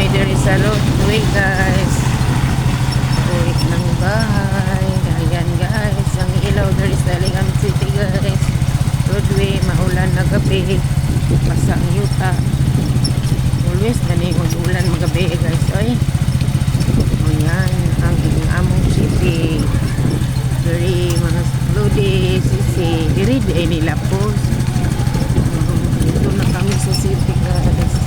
kami diri sa roadway guys. Uwi ng bahay. Ayan guys, ang ilaw diri sa Lingan City guys. Roadway, maulan na gabi. Basa ang yuta. Always gani ulan magabi guys. Oy. Ayan, ang among city. Very mga lodi sisi. Diri di nila po. Dito na kami sa city guys.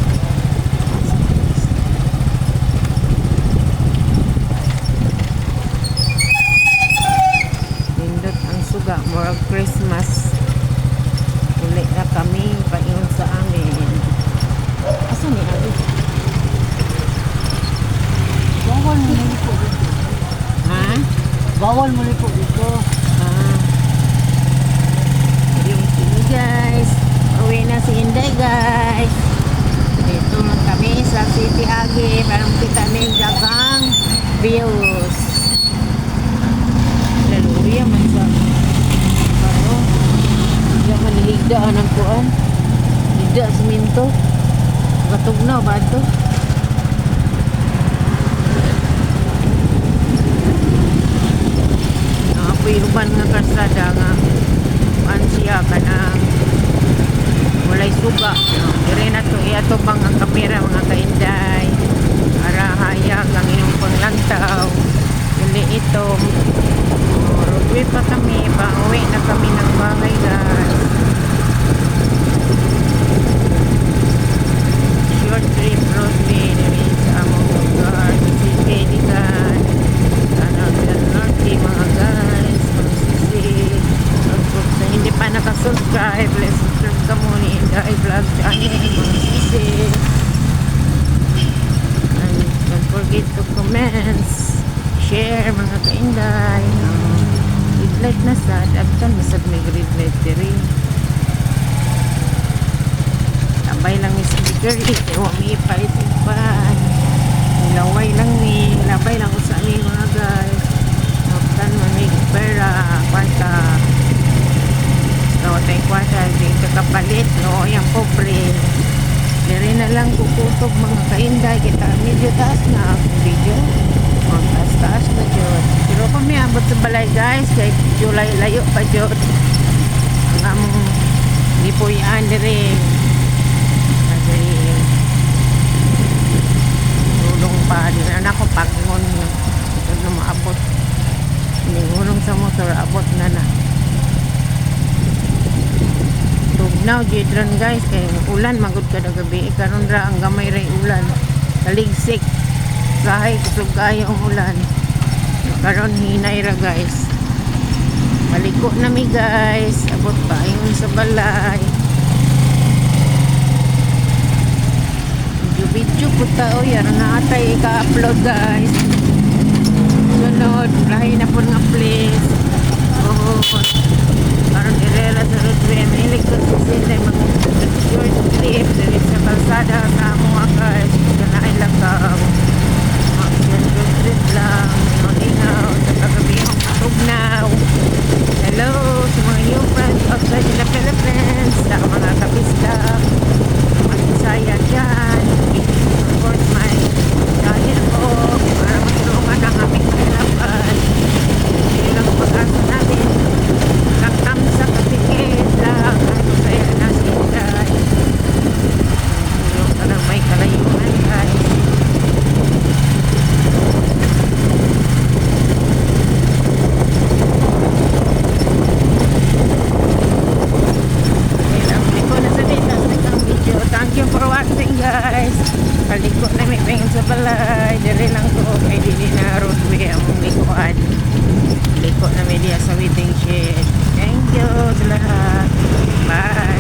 Suga, more Christmas. Ulit na kami paingon sa amin. Asa ni Abi? Bawal mo lipo dito. Ha? Bawal mo lipo dito. Yung sini guys. Uwi na si Inday guys. Dito na kami sa City Agi. Parang kita ni dagang views. Laluya man sa manihigdaan ang kuan. Higda siminto. Katugnaw ba ito? Nakapoy uban nga karsada nga ansiya ka na walay suga. Dire na to iato bang ang kamera mga kainday. Para hayag ang inyong panglantaw. Dili ito. Roadway pa kami. Pauwi na kami ng bagay guys. Short trip roadway diri sa among lugar sa City Digan. Ano sa Norte mga guys. Magsisi. Sa hindi pa nakasubscribe, let's subscribe ka muna ni Inday Vlog channel. Magsisi. And don't forget to comments, share mga kainday. Red light na sad, agtan masag may red light diri. Tambay lang ni speaker ewa mi paipan. Laway lang ni, labay lang usa ni mga guys. Agtan man may pera, kwarta. So tay kwarta dito kapalit no, yang pobre. Diri na lang kukutob mga kainday kita medyo taas na ang video. Ang taas na dyan. Pero kami abot sa balay guys. Kaya July layo pa dyan. Ang among lipoyan diri. Tulong pa. Dili na ako pagingon. Ito na maabot. Ningulong sa motor. Abot na na. Tugnaw jidran guys. Kaya ulan magod ka na gabi. Karon ra ang gamay ray ulan. Kaligsik. Sahay kusog kayo ang ulan. Karon hinay ra guys. Maliko na mi guys. Abot pa yun sa balay. Video po tao yan na atay ika-upload guys. Sunod lahi na po nga place. Oh, karon irela sa roadway. Mahilig ko sa sila mga short trip dali sa kalsada sa mga guys. Ganain lang ka. Mag-trip lang, ingaw, sa kagabihang tugnaw. Hello sa mga new friends outside the Philippines, sa mga kapista.